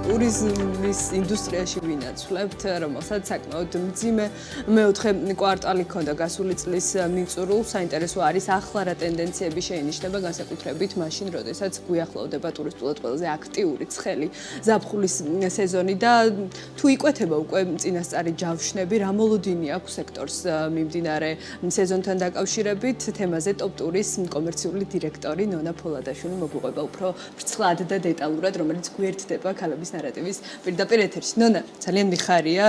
ტურიზმის ინდუსტრიაში ვინაცვლებთ, რომელსაც საკმაოდ მძიმე მეოთხე კვარტალი ჰქონდა გასული წლის მიწურულს. საინტერესო არის ახლა რა ტენდენციები შეინიშნება განსაკუთრებით მაშინ, როდესაც გვიახლოვდება ტურისტულად ყველაზე აქტიური ცხელი ზაფხულის სეზონი და თუ იკვეთება უკვე წინასწარი ჯავშნები, რა მოლოდინი აქვს სექტორს მიმდინარე სეზონთან დაკავშირებით, თემაზე ტოპ ტურის კომერციული დირექტორი ნონა ფოლადაშვილი მოგვიყვება უფრო ვრცლად და დეტალურად, რომელიც გვერდდება ქალების ნარატივის პირდაპირ ეთერში. ნონა, ძალიან მიხარია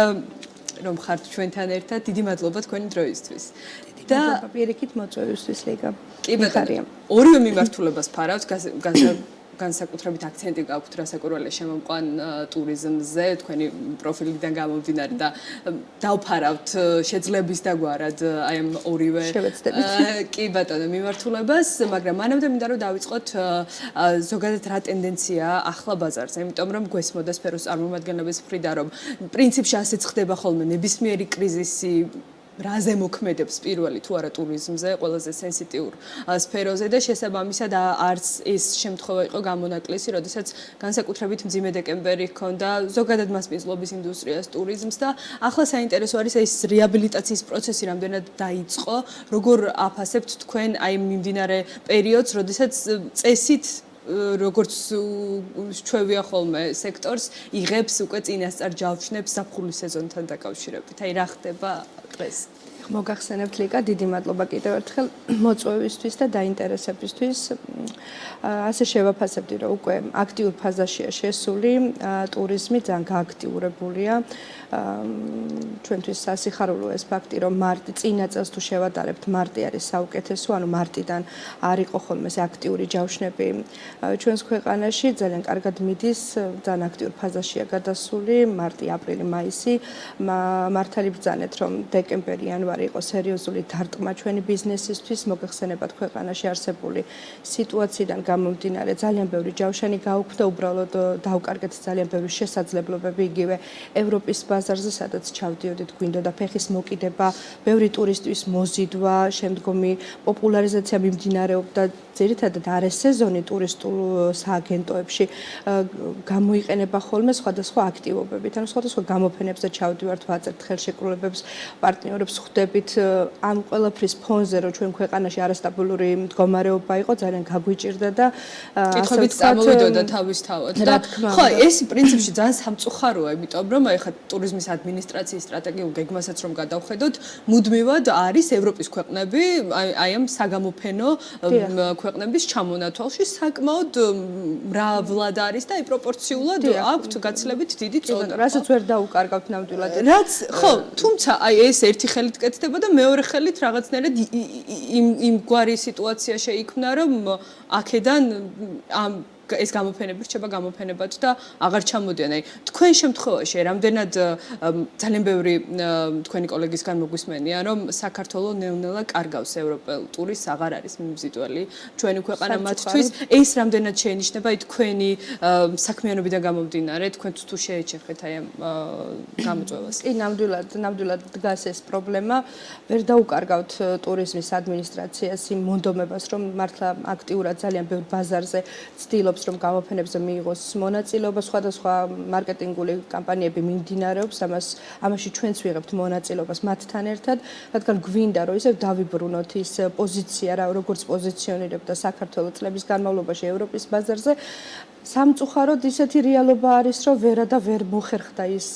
რომ ხართ ჩვენთან ერთად. დიდი მადლობა თქვენი დროისთვის. და პირიქით მოწვევისთვის ლიგა. კი ბატონო. ორივე მიმართულებას ფარავთ, განსაკუთრებით აქცენტი გაქვთ რასაკურველია შემომყვან ტურიზმზე, თქვენი პროფილიდან გამომდინარე და დავფარავთ შეძლების დაგვარად აი ამ ორივე კი ბატონო მიმართულებას, მაგრამ მანამდე მინდა რომ დავიწყოთ ზოგადად რა ტენდენციაა ახლა ბაზარზე, იმიტომ რომ გვესმოდა სფეროს წარმომადგენლების მხრიდან რომ პრინციპში ასეც ხდება ხოლმე ნებისმიერი კრიზისი რაზე მოქმედებს პირველი თუ არა ტურიზმზე, ყველაზე სენსიტიურ სფეროზე და შესაბამისად არც ეს შემთხვევა იყო გამონაკლისი, როდესაც განსაკუთრებით მძიმე დეკემბერი ჰქონდა ზოგადად მასპინძლობის ინდუსტრიას, ტურიზმს და ახლა საინტერესო არის ეს რეაბილიტაციის პროცესი რამდენად დაიწყო, როგორ აფასებთ თქვენ აი მიმდინარე პერიოდს, როდესაც წესით როგორც ჩვევია ხოლმე სექტორს იღებს უკვე წინასწარ ჯავშნებს ზაფხულის სეზონთან დაკავშირებით. აი რა ხდება დღეს? მოგახსენებთ ლიკა, დიდი მადლობა კიდევ ერთხელ მოწვევისთვის და დაინტერესებისთვის. ასე შევაფასებდი, რომ უკვე აქტიურ ფაზაშია შესული, ტურიზმი ძალიან გააქტიურებულია. ჩვენთვის სასიხარულო ეს ფაქტი, რომ წინა წელს თუ შევადარებთ, მარტი არის საუკეთესო, ანუ მარტიდან არ იყო ხოლმე ეს აქტიური ჯავშნები ჩვენს ქვეყანაში, ძალიან კარგად მიდის, ძალიან აქტიურ ფაზაშია გადასული, მარტი, აპრილი, მაისი. მართალი ბრძანეთ, რომ დეკემბერი, იანვარი იყო სერიოზული დარტყმა ჩვენი ბიზნესისთვის, მოგეხსენებათ ქვეყანაში არსებული სიტუაციიდან გამომდინარე, ძალიან ბევრი ჯავშანი გაუქმდა, უბრალოდ დავკარგეთ ძალიან ბევრი შესაძლებლობები იგივე ევროპის ბაზარზე, სადაც ჩავდიოდით, გვინდოდა ფეხის მოკიდება, ბევრი ტურისტის მოზიდვა, შემდგომი პოპულარიზაცია მიმდინარეობდა ძირითადად არასეზონი ტურისტულ სააგენტოებში გამოიყენება ხოლმე სხვადასხვა აქტივობებით, ანუ სხვადასხვა გამოფენებზე ჩავდივართ, ვაწერთ ხელშეკრულებებს, პარტნიორებს ხვდებით ამ ყველაფრის ფონზე, რომ ჩვენ ქვეყანაში არასტაბილური მდგომარეობა იყო, ძალიან გაგვიჭირდა და კითხვებით წამოვიდოდა თავისთავად და ხო, ეს პრინციპში ძალიან სამწუხაროა, იმიტომ რომ აი ხა ტურიზმის ადმინისტრაციის სტრატეგიულ გეგმასაც რომ გადავხედოთ, მუდმივად არის ევროპის ქვეყნები, აი ამ საგამოფენო ქვეყნების ჩამონათვალში საკმაოდ მრავლად არის და აი პროპორციულად აქვთ გაცილებით დიდი წოდება. რასაც ვერ დაუკარგავთ ნამდვილად. რაც ხო, თუმცა აი ეს ერთი ხელით კეთდება და მეორე ხელით რაღაცნაირად იმგვარი სიტუაცია შეიქმნა, რომ აქედან ეს გამოფენები რჩება გამოფენებად და აღარ ჩამოდიან. აი თქვენ შემთხვევაში რამდენად ძალიან ბევრი თქვენი კოლეგისგან მოგვისმენია, რომ საქართველოს ნელ-ნელა კარგავს ევროპელ ტურისტს, აღარ არის მიმზიდველი ჩვენი ქვეყანა მათთვის. ეს რამდენად შეინიშნება აი თქვენი საქმიანობიდან გამომდინარე, თქვენ თუ შეეჩერხეთ აი ამ გამოწვევას? კი, ნამდვილად დგას ეს პრობლემა. ვერ დაუკარგავთ ტურიზმის ადმინისტრაციას იმ მონდომებას, რომ მართლა აქტიურად ძალიან ბევრ ბაზარზე ცდილობს რომ გამოფენებზე მიიღოს მონაწილეობა, სხვადასხვა მარკეტინგული კამპანიები მიმდინარეობს, ამაში ჩვენც ვიღებთ მონაწილეობას მათთან ერთად, რადგან გვინდა რომ ისე დავიბრუნოთ ის პოზიცია, როგორც პოზიციონირებდა საქართველოს წლების განმავლობაში ევროპის ბაზარზე. სამწუხაროდ ისეთი რეალობა არის, რომ ვერა და ვერ მოხერხდა ის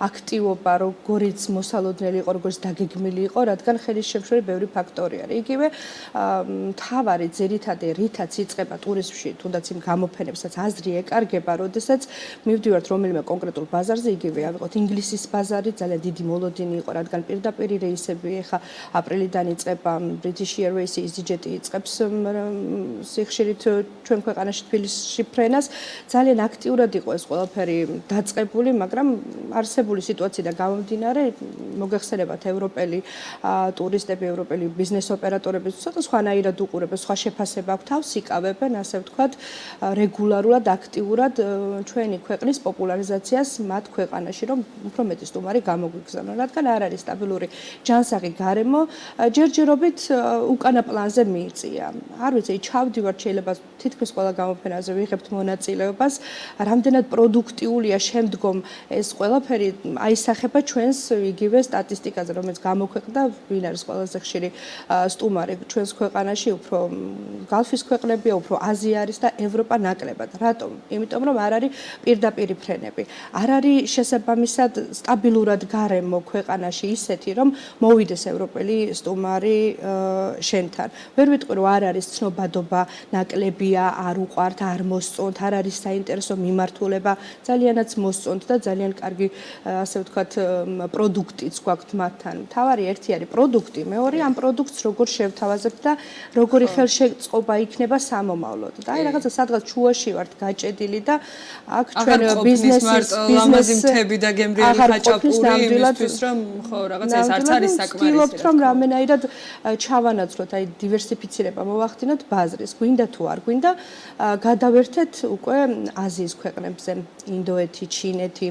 აქტივობა, როგორც მოსალოდნელი იყო, როგორც დაგეგმილი იყო, რადგან ხელის შემშლელი ბევრი ფაქტორი არის. იგივე მთავარი ძირითადი რითაც იწყება ტურიზმში, თუნდაც იმ გამოფენებსაც აზრი ეკარგება, როდესაც მივდივართ რომელიმე კონკრეტულ ბაზარზე, იგივე ავიღოთ ინგლისის ბაზარი, ძალიან დიდი მოლოდინი იყო, რადგან პირდაპირ რეისები ეხა აპრილიდან იწყება, British Airways, EasyJet იწყებს სიხშირით ჩვენ ქვეყანაში თბილისში ფრენას. ძალიან აქტიურად იყო ეს ყველაფერი დაწყებული, მაგრამ არსებული სიტუაციიდან გამომდინარე, მოგეხსენებათ ევროპელი ტურისტები, ევროპელი ბიზნეს ოპერატორები ცოტა სხვანაირად უყურებენ, სხვა შეფასება აქვს, თავს იკავებენ, ასე ვთქვათ, რეგულარულად, აქტიურად ჩვენი ქვეყნის პოპულარიზაციას მათ ქვეყანაში, რომ უფრო მეტი სტუმარი გამოგვიგზავნონ, რადგან არ არის სტაბილური ჯანსაღი გარემო, ჯერჯერობით უკანა პლანზე მიიწია. არ ვიცი, ჩავდივართ შეიძლება თითქმის ყველა გამოფენაზე ვიღებთ მონაწილეობას მონაწილეობას, რამდენად პროდუქტიულია შემდგომ ეს ყველაფერი აისახება ჩვენს იგივე სტატისტიკაზე, რომელიც გამოქვეყნდა, ვინ არის ყველაზე ხშირი სტუმარი ჩვენს ქვეყანაში, უფრო გალფის ქვეყნებია, უფრო აზია არის და ევროპა ნაკლებად. რატომ? იმიტომ რომ არ არის პირდაპირი ფრენები. არ არის შესაბამისად სტაბილურად გარემო ქვეყანაში ისეთი, რომ მოვიდეს ევროპელი სტუმარი შენთან. ვერ ვიტყვი, რომ არ არის ცნობადობა, ნაკლებია, არ უყვართ, არ მოსწონთ, არ არის საინტერესო მიმართულება, ძალიანაც მოსწონთ და ძალიან კარგი, ასე ვთქვათ, პროდუქტიც გვაქვთ მათთან. თავარი ერთი არის პროდუქტი, მეორე ამ პროდუქტს როგორ შევთავაზებთ და როგორი ხელშეწყობა იქნება სამომავლოდ. და აი რაღაცა სადღაც ჩუაში ვართ გაჭედილი და აქ ჩვენ ბიზნესის ლამაზი მთები და გემრიელი ხაჭაპური იმისთვის რომ ხო რაღაცა ეს არც არის საკმარისი. ვცდილობთ რომ რამენაირად ჩავანაცვლოთ, აი დივერსიფიცირება მოვახდინოთ ბაზრის. გვინდა თუ არ გვინდა, გადავერთეთ უკვე აზიის ქვეყნებზე, ინდოეთი, ჩინეთი,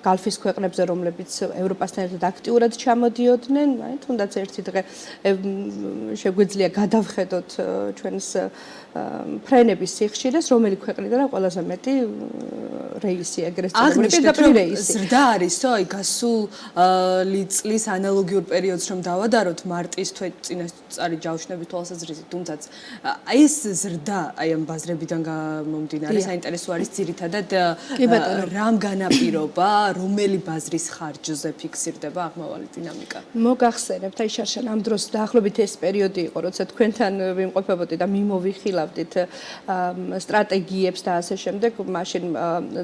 გალფის ქვეყნებზე, რომლებიც ევროპასთან ერთად აქტიურად ჩამოდიოდნენ, აი თუნდაც ერთი დღე შეგვიძლია გადავხედოთ ჩვენს ფრენების სიხშირეს, რომელი ქვეყნიდან ყველაზე მეტი რეისი ეგრეთ წოდებული რეისი. ზრდა არისო, აი გასული წლის ანალოგიურ პერიოდს რომ დავადაროთ მარტის წინასწარი ჯავშნების თვალსაზრისით, თუმცა აი ეს ზრდა აი ამ ბაზრებიდან გამომდინარე საინტერესო არის ძირითადად რამ განაპირობა, რომელი ბაზრის ხარჯზე ფიქსირდება აღმავალი დინამიკა. მოგახსენებთ, აი შარშან ამ დროს დაახლოებით ეს პერიოდი იყო, როცა თქვენთან ვიმყოფებოდი და მიმოვიხილავდით სტრატეგიებს და ასე შემდეგ, მაშინ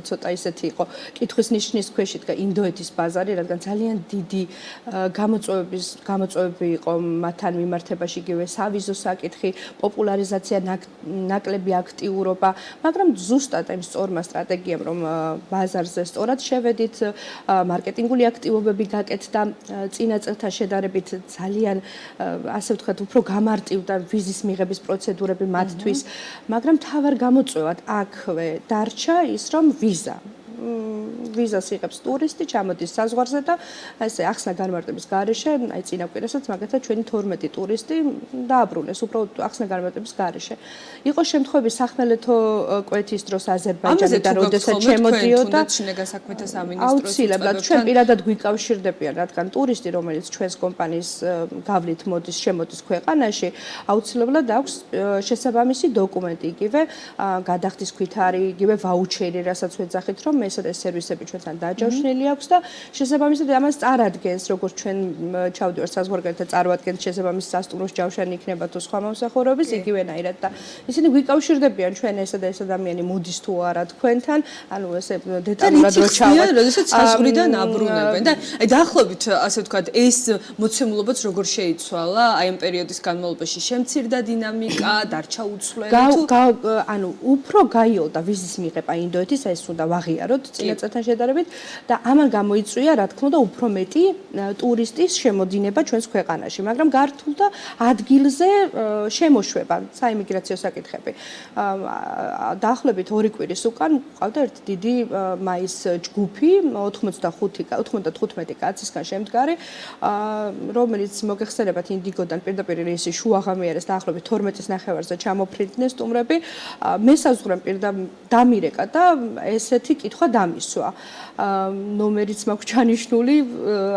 ცოტა ისეთი იყო კითხვის ნიშნის ქვეშ იდგა ინდოეთის ბაზარი, რადგან ძალიან დიდი გამოწვევები იყო მათთან მიმართებაში, იგივე სავიზო საკითხი, პოპულარიზაცია, ნაკლები აქტიურობა, მაგრამ ზუსტად იმ სწორმა სტრატეგიამ, რომ ბაზარზე სწორად შევედით, მარკეტინგული აქტივობები გაკეთდა, წინა წელთან შედარებით ძალიან, ასე ვთქვათ, უფრო გამარტივდა ვიზის მიღების პროცედურები მათთვის, მაგრამ თავარ გამოწვევად აქვე დარჩა ის, რომ ვიზას იღებს ტურისტი, ჩამოდის საზღვარზე და ესე ახსნა განმარტების გარეშე, აი წინა კვირასაც მაგალითად ჩვენი 12 ტურისტი დააბრუნეს, უბრალოდ ახსნა განმარტების გარეშე. იყო შემთხვევები სახმელეთო კვეთის დროს აზერბაიჯანიდან, როდესაც შემოდიოდა შინაგან საქმეთა სამინისტროს აუცილებლად ჩვენ პირადად გვიკავშირდებიან, რადგან ტურისტი, რომელიც ჩვენს კომპანიის გავლით შემოდის ქვეყანაში, აუცილებლად აქვს შესაბამისი დოკუმენტი, იგივე გადახდის ქვითარი, იგივე ვაუჩერი, რასაც ვეძახით, რომ ეს სერვისები ჩვენთან დაჯავშნილი აქვს და შესაბამისად ამას წარადგენს, როგორც ჩვენ ჩავდივართ საზღვარგარეთ და წარმოადგენს შესაბამის სასტუმროს ჯავშანი იქნება თუ სხვა მომსახურების, იგივენაირად და ისინი გვიკავშირდებიან ჩვენ ეს და ეს ადამიანი მოდის თუ არა თქვენთან, ანუ ესე დეტალურად რო ჩავართ, როდესაც საზღვრიდან აბრუნებენ და აი დაახლოებით ასე ვთქვათ, ეს მოცემულობაც როგორ შეიცვალა აი ამ პერიოდის განმავლობაში, შემცირდა დინამიკა, დარჩა უცვლელი თუ ანუ უფრო გაიოლდა ვიზის მიღება ინდოეთის, ეს უნდა ვაღიაროთ წინა წელთან შედარებით და ამან გამოიწვია, რა თქმა უნდა, უფრო მეტი ტურისტის შემოდინება ჩვენს ქვეყანაში, მაგრამ გართულდა ადგილზე შემოშვება, საიმიგრაციო საკითხები. დაახლოებით 2 კვირის უკან ყავდა ერთი დიდი მაის ჯგუფი, 95 კაცისგან შემდგარი, რომელიც მოგეხსენებათ ინდიგოდან პირდაპირ რეისი შუაღამიერეს დაახლოებით 12-ის ნახევარზე ჩამოფრინდნენ სტუმრები, მესაზღვრემ დამირეკა და ესეთი კითხვა დამისვა. ნომერიც მაქვს ჩანიშნული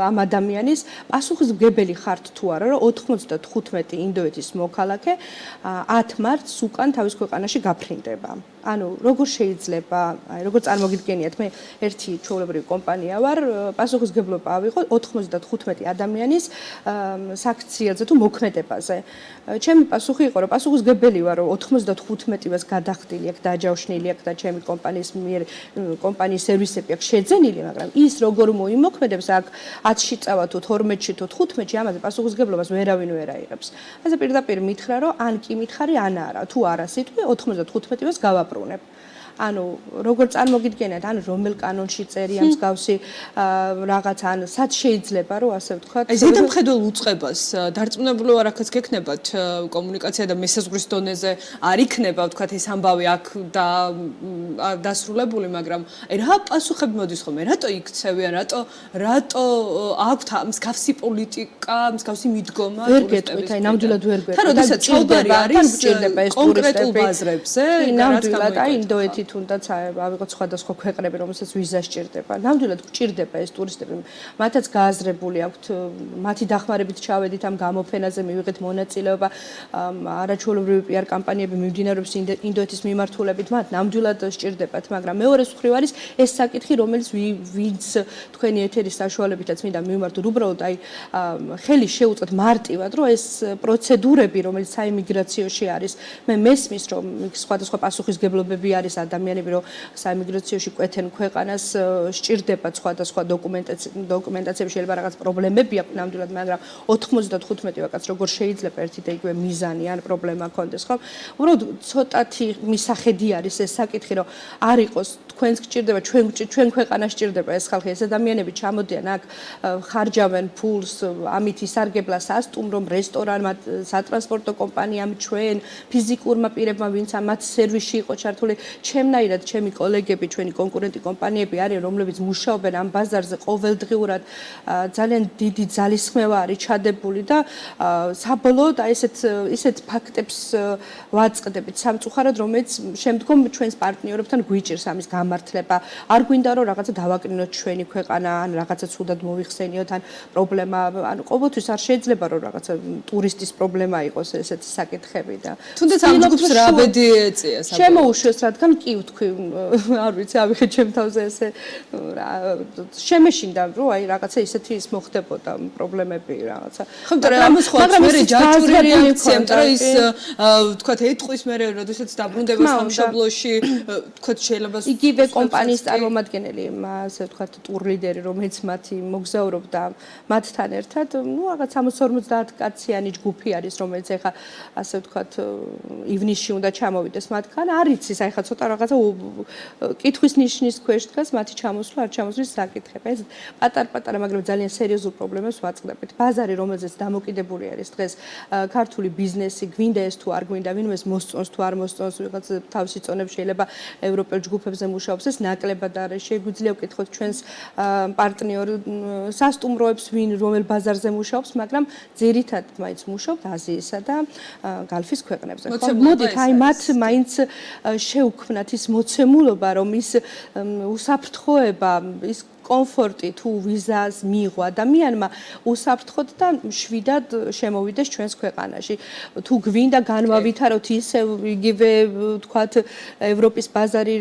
ამ ადამიანის, პასუხისმგებელი ხართ თუ არა, რომ 95 ინდოეთის მოქალაქე 10 მარტს უკან თავის ქვეყანაში გაფრინდება. ანუ როგორ შეიძლება, აი როგორ წარმოგიდგენიათ, მე ერთი ჩვეულებრივი კომპანია ვარ, პასუხისმგებლობა ავიღო 95 ადამიანის საქციელზე თუ მოქმედებაზე. ჩემი პასუხი იყო, რომ პასუხისმგებელი ვარ, რომ 95-ს გადახდილი აქვს, დაჯავშნილი აქვს და ჩემი კომპანიის მიერ კომპანიის სერვისები აქვს შეძენილი, მაგრამ ის როგორ მოიმოქმედებს აქ 10-ში წავა თუ 12-ში თუ 15-ში ამაზე პასუხისმგებლობას ვერავინ ვერ აიღებს. ასე პირდაპირ მითხრა, რომ ან კი მითხარი, ან არა, თუ არა სიტყვი 95-ს გავაბრუნებ. ანუ როგორ წარმოგიდგენიათ, ან რომელ კანონში წერია მსგავსი რაღაც, ან სად შეიძლება, რომ ასე ვთქვათ. აი ზედამხედველ უწყებას დარწმუნებული ვარ, აქაც გექნებათ კომუნიკაცია და მესაზღვრის დონეზე არ იქნება, ვთქვათ, ეს ამბავი აქ დასრულებული, მაგრამ აი რა პასუხები მოდის ხოლმე, რატო იქცევიან, რატო აქვთ მსგავსი პოლიტიკა, მსგავსი მიდგომა ტურისტების. აი ნამდვილად ვერ გვერდით. თან როდესაც საუბარი არის კონკრეტულ ბაზრებზე, ნამდვილად აი ინდოეთით თუნდაც ავიღოთ სხვადასხვა ქვეყნები, რომელსაც ვიზა სჭირდება. ნამდვილად გჭირდება ეს ტურისტები. მათაც გააზრებული აქვთ, მათი დახმარებით ჩავედით ამ გამოფენაზე, მივიღეთ მონაწილეობა. არაჩვეულებრივი PR კამპანიები მიმდინარეობს ინდოეთის მიმართულებით, მათ ნამდვილად სჭირდებათ, მაგრამ მეორე მხრივ არის ეს საკითხი, რომელიც ვინც თქვენი ეთერის საშუალებითაც მინდა მივმართოთ, უბრალოდ აი ხელი შეუწყოთ მარტივად, რომ ეს პროცედურები, რომელიც საიმიგრაციოში არის, მე მესმის, რომ სხვადასხვა პასუხისგებლობები არის ადამიანები, რომ საიმიგრაციოში კვეთენ ქვეყანას, სჭირდებათ სხვადასხვა დოკუმენტაციები, შეიძლება რაღაც პრობლემები აქვს ნამდვილად, მაგრამ 95 ვაკაც როგორ შეიძლება ერთი და იგივე მიზანი ან პრობლემა ქონდეს, ხო? უბრალოდ ცოტათი მისახედი არის ეს საკითხი, რომ არ იყოს თქვენს გჭირდება, ჩვენ ქვეყანას სჭირდება ეს ხალხი, ეს ადამიანები ჩამოდიან აქ, ხარჯავენ ფულს, ამით ისარგებლა სასტუმრომ, რესტორანმა, სატრანსპორტო კომპანიამ, ჩვენ ფიზიკურმა პირებმა, ვინც მათ სერვისში იყო ჩართული, ჩემნაირად ჩემი კოლეგები, ჩვენი კონკურენტი კომპანიები არიან, რომლებიც მუშაობენ ამ ბაზარზე ყოველდღიურად, ძალიან დიდი ძალისხმევა არის ჩადებული და საბოლოოდ აი ესეთ ფაქტებს ვაწყდებით სამწუხაროდ, რომელიც შემდგომ ჩვენს პარტნიორებთან გვიჭირს ამის გამართლება. არ გვინდა რომ რაღაცა დავაკნინოთ ჩვენი ქვეყანა, ან რაღაცა ცუდად მოვიხსენიოთ, ან პრობლემა, ან ყოველთვის არ შეიძლება რომ რაღაცა ტურისტის პრობლემა იყოს ესეთი საკითხები და თუნდაც ამ ჯგუფს რა ბედი ეწია საბოლოოდ? შემოუშვეს, რადგან კი ვთქვი, არ ვიცი, ავიღეთ ჩემ თავზე ესე შემეშინდა, რომ აი რაღაცა ისეთი ის მოხდებოდა პრობლემები რაღაცა. მაგრამ ამას ხო მე ჯაჭვური რეაქცია, იმიტომ რომ ის ვთქვათ ეთყვის მე როდესაც დაბრუნდება სამშობლოში, ვთქვათ შეიძლება იგივე კომპანიის წარმომადგენელი, ასე ვთქვათ, ტურ ლიდერი, რომელიც მათი მოგზაურობდა მათთან ერთად, ну რაღაც 60-50 კაციანი ჯგუფი არის, რომელიც ეხა ასე ვთქვათ ივნისში უნდა ჩამოვიდეს მათგან. არ იცის, აი ხა ცოტა რაღაცა კითხვის ნიშნის ქვეშ დგას მათი ჩამოსვლა, არ ჩამოსვლის საკითხები. ეს პატარ-პატარა, მაგრამ ძალიან სერიოზულ პრობლემებს ვაწყდებით. ბაზარი, რომელზეც დამოკიდებული არის დღეს ქართული ბიზნესი, გვინდა ეს თუ არ გვინდა, ვინმე მოსწონს თუ არ მოსწონს, ვიღაც თავისი წონებს შეიძლება ევროპელ ჯგუფებზე მუშაობს, ეს ნაკლებად არის. შეგვიძლია ვკითხოთ ჩვენს პარტნიორ სასტუმროებს, რომელ ბაზარზე მუშაობს, მაგრამ ძირითადად მაინც მუშაობთ აზიისა და გალფის ქვეყნებზე. მოდით, აი მათ მაინც შევქმნათ ის მოცემულობა, რომ ის უსაფრთხოება, ის კომფორტი თუ ვიზას მიიღო ადამიანმა უსაფრთხოდ და შვიდად შემოვიდეს ჩვენს ქვეყანაში. თუ გვინდა განვავითაროთ ისე იგივე ვთქვათ ევროპის ბაზარი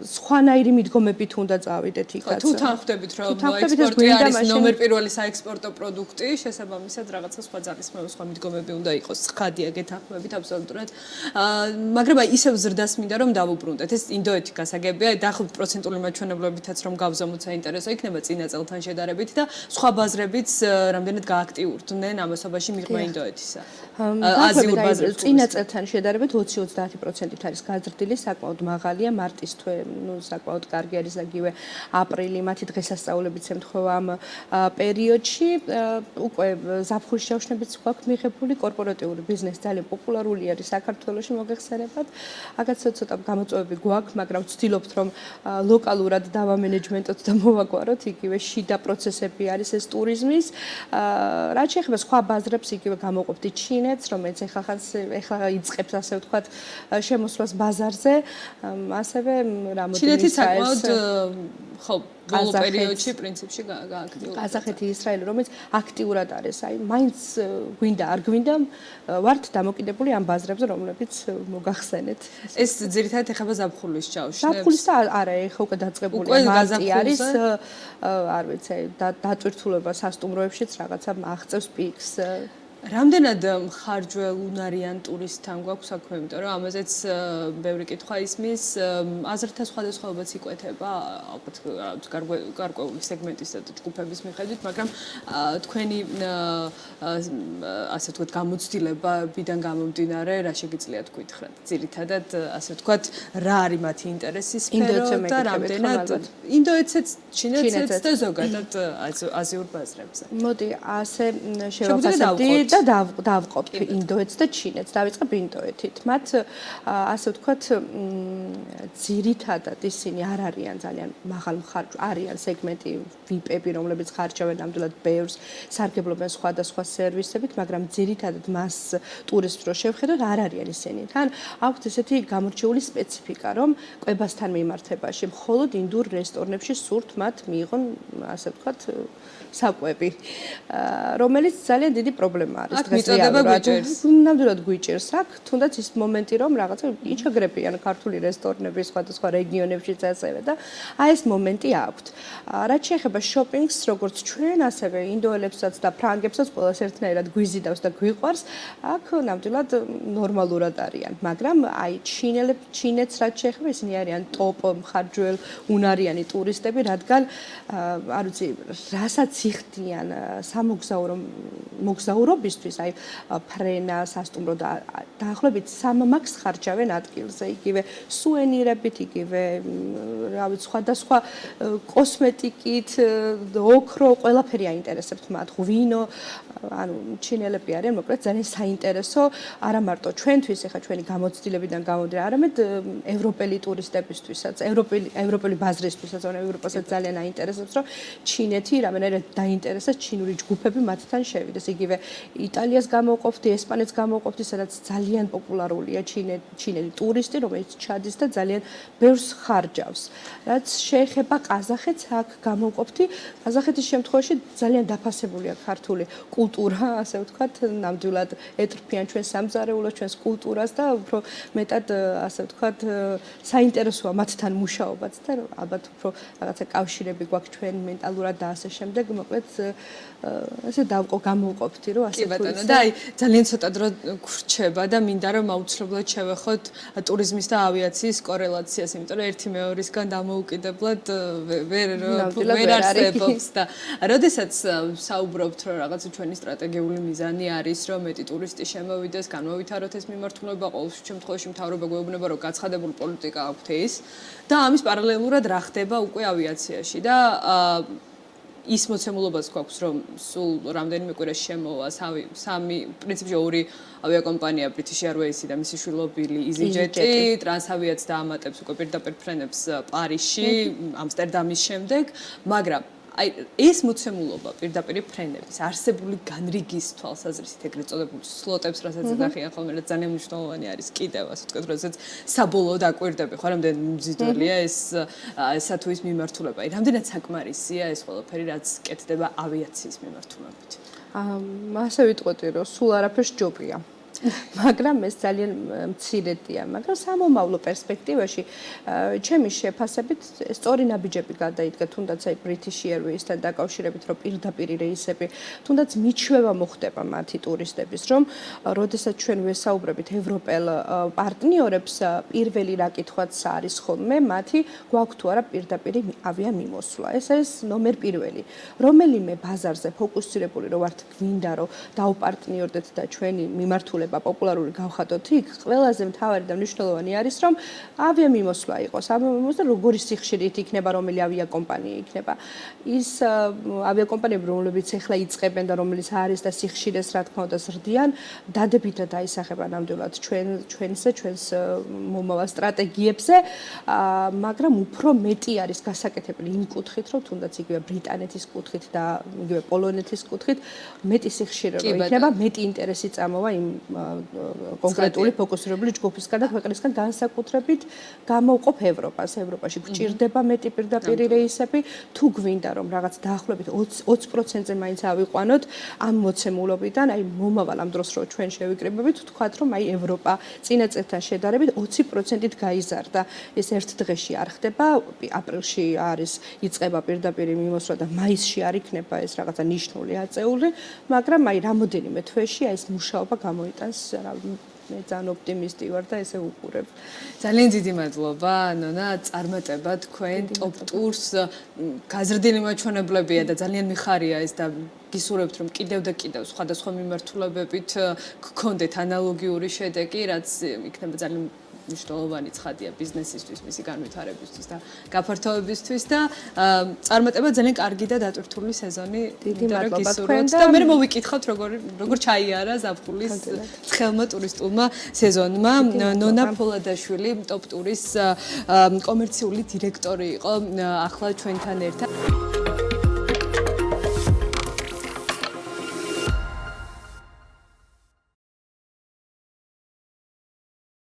სხვანაირი მიდგომებით უნდა წავიდეთ იქაც. თუ თანხმდებით რომ ექსპორტი არის ნომერ პირველი საექსპორტო პროდუქტი, შესაბამისად რაღაცა სხვა ძალისხმევა, სხვა მიდგომები უნდა იყოს. ცხადია გეთანხმებით აბსოლუტურად. მაგრამ აი ისევ ზრდას მინდა რომ დავუბრუნდეთ. ეს ინდოეთი გასაგებია, დაახლოებით პროცენტული მაჩვენებლებითაც რომ გავზომოთ საინტერესო იქნება წინა წელთან შედარებით და სხვა ბაზრებიც რამდენად გააქტიურდნენ ამასობაში მიღმა ინდოეთისა. აზიურ ბაზრებს წინა წელთან შედარებით 20-30%-ით არის გაზრდილი, საკმაოდ მაღალია. მარტის თვე, ну, საკმაოდ კარგი არის აგივე აპრილი, მათი დღესასწაულებიც ემთხვევა ამ პერიოდში. უკვე ზაფხულის ჯავშნებიც გვაქვს მიღებული, კორპორატიული ბიზნესი ძალიან პოპულარული არის საქართველოში მოგეხსენებათ. აგაც ცოტა გამოწვევები გვაქვს, მაგრამ ვცდილობთ რომ ლოკალურად დავამენეჯმენტოთ და მოვაგვაროთ იგივე შიდა პროცესები არის ეს ტურიზმის. რაც შეეხება სხვა ბაზრებს, იგივე გამოყოფთ ჩინეთს, რომელიც ეხლა იწყებს ასე ვთქვათ შემოსვლას ბაზარზე, ასევე რამოდენიმე ჩინეთი საკმაოდ ხო ბოლო პერიოდში პრინციპში გააქტიურდა. ყაზახეთი, ისრაელი, რომელიც აქტიურად არის, აი მაინც გვინდა არ გვინდა, ვართ დამოკიდებული ამ ბაზრებზე, რომლებიც მოგახსენეთ. ეს ძირითადად ეხება ზაფხულის ჯავშნებს. ზაფხულის და არა, ეხლა უკვე დაწყებული მარტი არის, არ ვიცი, დატვირთულება სასტუმროებშიც რაღაცა აღწევს პიკს. რამდენად მხარჯველუნარიან ტურისტთან გვაქვს საქმე, იმიტომ რომ ამაზეც ბევრი კითხვა ისმის, აზრთა სხვადასხვაობაც იკვეთება, ალბათ გარკვეული სეგმენტის და ჯგუფების მიხედვით, მაგრამ თქვენი ასე ვთქვათ გამოცდილებიდან გამომდინარე, რა შეგიძლიათ გითხრათ? ძირითადად ასე ვთქვათ, რა არის მათი ინტერესის სფერო და რამდენად ინდოეთსაც, ჩინეთსაც და ზოგადად აზიურ ბაზრებზე. მოდი, ასე შევაფასებდით. და დავყობთ ინდოეთს და ჩინეთს. დავიწყებ ინდოეთით. მათ ასე ვთქვათ, ძირითადად ისინი არ არიან ძალიან მაღალ მხარჯ, არიან სეგმენტი VIP-ები, რომლებიც ხარჯავენ ნამდვილად ბევრს, სარგებლობენ სხვადასხვა სერვისებით, მაგრამ ძირითადად მას ტურისტს რო შევხედოთ, არ არიან ისინი. თან აქვთ ესეთი გამორჩეული სპეციფიკა, რომ კვებასთან მიმართებაში მხოლოდ ინდურ რესტორნებში სურთ მათ მიიღონ, ასე ვთქვათ, საკვები, რომელიც ძალიან დიდი პრობლემა არის დღესდღეობით. ნამდვილად გვიჭირს აქ, თუნდაც ის მომენტი, რომ რაღაცა იჩაგრებიან ქართული რესტორნები სხვადასხვა რეგიონებშიც ასევე და აი ეს მომენტი აქვთ. რაც შეეხება შოპინგს, როგორც ჩვენ, ასევე ინდოელებსაც და ფრანგებსაც ყველას ერთნაირად გვიზიდავს და გვიყვარს, აქ ნამდვილად ნორმალურად არიან, მაგრამ აი ჩინეთს რაც შეეხება, ისინი არიან ტოპ მხარჯველ უნარიანი ტურისტები, რადგან არ ვიცი, რასაც იხდიან მოგზაურობისთვის, აი ფრენა, სასტუმრო და დაახლოებით 3 მაქს ხარჯავენ ადგილზე, იგივე სუენირებით, იგივე რა ვიცი, სხვადასხვა კოსმეტიკით, ოქრო, ყველაფერი აინტერესებთ მათ, ღვინო, ანუ ჩინელები არიან, მოკლედ ძალიან საინტერესო, არა მარტო ჩვენთვის, ეხლა ჩვენი გამოცდილებიდან გამომდინარე, არამედ ევროპელი ტურისტებისთვისაც, ევროპელი ბაზრისთვისაც, ევროპასაც ძალიან აინტერესებს, რომ ჩინეთი რამენერად დაინტერესებს ჩინური ჯგუფები მათთან შევიდეს. იგივე იტალიას გამოვყოფდი, ესპანეთს გამოვყოფდი, სადაც ძალიან პოპულარულია ჩინელი ტურისტი, რომელიც ჩადის და ძალიან ბევრს ხარჯავს. რაც შეეხება ყაზახეთს, აქ გამოვყოფდი, ყაზახეთის შემთხვევაში ძალიან დაფასებულია ქართული კულტურა, ასე ვთქვათ, ნამდვილად ეტრფიან ჩვენს სამზარეულოს, ჩვენს კულტურას და უფრო მეტად, ასე ვთქვათ, საინტერესოა მათთან მუშაობაც და ალბათ უფრო რაღაცა კავშირები გვაქვს ჩვენ მენტალურად და ასე შემდეგ, მოკლედ ესე გამოვყოფდი, რომ ასე ვთქვათ. და აი ძალიან ცოტა დრო გვრჩება და მინდა რომ აუცილებლად შევეხოთ ტურიზმის და ავიაციის კორელაციას, იმიტომ რომ ერთი მეორისგან დამოუკიდებლად ვერ არსებობს და როდესაც საუბრობთ რომ რაღაცა ჩვენი სტრატეგიული მიზანი არის რომ მეტი ტურისტი შემოვიდეს, განმოვითაროთ ეს მიმართულება, ყოველ შემთხვევაში მთავრობა გვეუბნება რომ გაცხადებული პოლიტიკა აქვთ ის და ამის პარალელურად რა ხდება უკვე ავიაციაში და ის მოცემულობაც გვაქვს რომ სულ რამდენიმე კვირას შემოვა პრინციპში 2 ავიაკომპანია British Airways და მისი შვილობილი EasyJet ტრანსავიაც დაამატებს უკვე პირდაპირ ფრენებს პარიზში, ამსტერდამის შემდეგ, მაგრამ აი ეს მოცემულობა პირდაპირ ფრენების არსებული განრიგის თვალსაზრისით ეგრეთ წოდებულ სლოტებს, რასაც ეძახიან ხოლმე, რაც ძალიან მნიშვნელოვანი არის კიდევ, ასე ვთქვათ, როდესაც საბოლოოდ აკვირდები, ხო, რამდენ მძიდველია ესა თუ ის მიმართულება. აი რამდენად საკმარისია ეს ყველაფერი, რაც კეთდება ავიაციის მიმართულებით. ასე ვიტყოდი, რომ სულ არაფერს ჯობია. მაგრამ ეს ძალიან მცირედია, მაგრამ სამომავლო პერსპექტივაში ჩემი შეფასებით სწორი ნაბიჯები გადაიდგა თუნდაც აი British Airways-თან დაკავშირებით, რომ პირდაპირ რეისები, თუნდაც მიჩვევა მოხდება მათი ტურისტების, რომ როდესაც ჩვენ ვესაუბრებით ევროპელ პარტნიორებს, პირველი რა კითხვაც არის ხოლმე, მათი გვაქვს თუ არა პირდაპირ ავიამიმოსვლა. ეს არის ნომერ პირველი. რომელიმე ბაზარზე ფოკუსირებული რო ვართ, გვინდა რომ დავპარტნიორდეთ და ჩვენი მიმართულება პოპულარული გავხადოთ იქ, ყველაზე მთავარი და მნიშვნელოვანი არის, რომ ავიამიმოსვლა იყოს. ავიამიმოსვლა როგორი სიხშირით იქნება, რომელი ავიაკომპანია იქნება. ის ავიაკომპანიები, რომლებიც ახლა იწყებენ და რომელიც არის და სიხშირეს, რა თქმა უნდა, ზრდიან, დადებითად აისახება ნამდვილად ჩვენს მომავალ სტრატეგიებზე, მაგრამ უფრო მეტი არის გასაკეთებელი იმ კუთხით, რომ თუნდაც იგივე ბრიტანეთის კუთხით და იგივე პოლონეთის კუთხით მეტი სიხშირე რო იქნება, მეტი ინტერესი წამოვა იმ კონკრეტული ფოკუსირებული ჯგუფისგან და ქვეყნისგან განსაკუთრებით გამოვყოფ ევროპას. ევროპაში გვჭირდება მეტი პირდაპირ რეისები, თუ გვინდა რომ რაღაც დაახლოებით 20%-ზე მაინც ავიყვანოთ ამ მოცემულობიდან, აი მომავალ ამ დროს რო ჩვენ შევიკრიბებით, ვთქვათ რომ აი ევროპა წინა წელთან შედარებით 20%-ით გაიზარდა. ეს ერთ დღეში არ ხდება, აპრილში არის იწყება პირდაპირ მიმოსვლა და მაისში არ იქნება ეს რაღაცა ნიშნული აწეული, მაგრამ აი რამოდენიმე თვეში აი ეს მუშაობა გამოიტანს, მე ძალიან ოპტიმისტი ვარ და ესე ვუყურებ. ძალიან დიდი მადლობა, ნონა, წარმატება თქვენ ტოპ ტურს. გაზრდილი მაჩვენებლებია და ძალიან მიხარია ეს და გისურვებთ რომ კიდევ და კიდევ სხვადასხვა მიმართულებებით გქონდეთ ანალოგიური შედეგი, რაც იქნება ძალიან მნიშვნელოვანი ცხადია ბიზნესისთვის, მისი განვითარებისთვის და გაფართოებისთვის და წარმატება ძალიან კარგი და დატვირთული სეზონი. დიდი მადლობა თქვენ და მე მოვიკითხავთ როგორ ჩაიარა ზაფხულის ცხელმა ტურისტულმა სეზონმა. ნონა ფოლადაშვილი ტოპ ტურის კომერციული დირექტორი იყო ახლა ჩვენთან ერთად.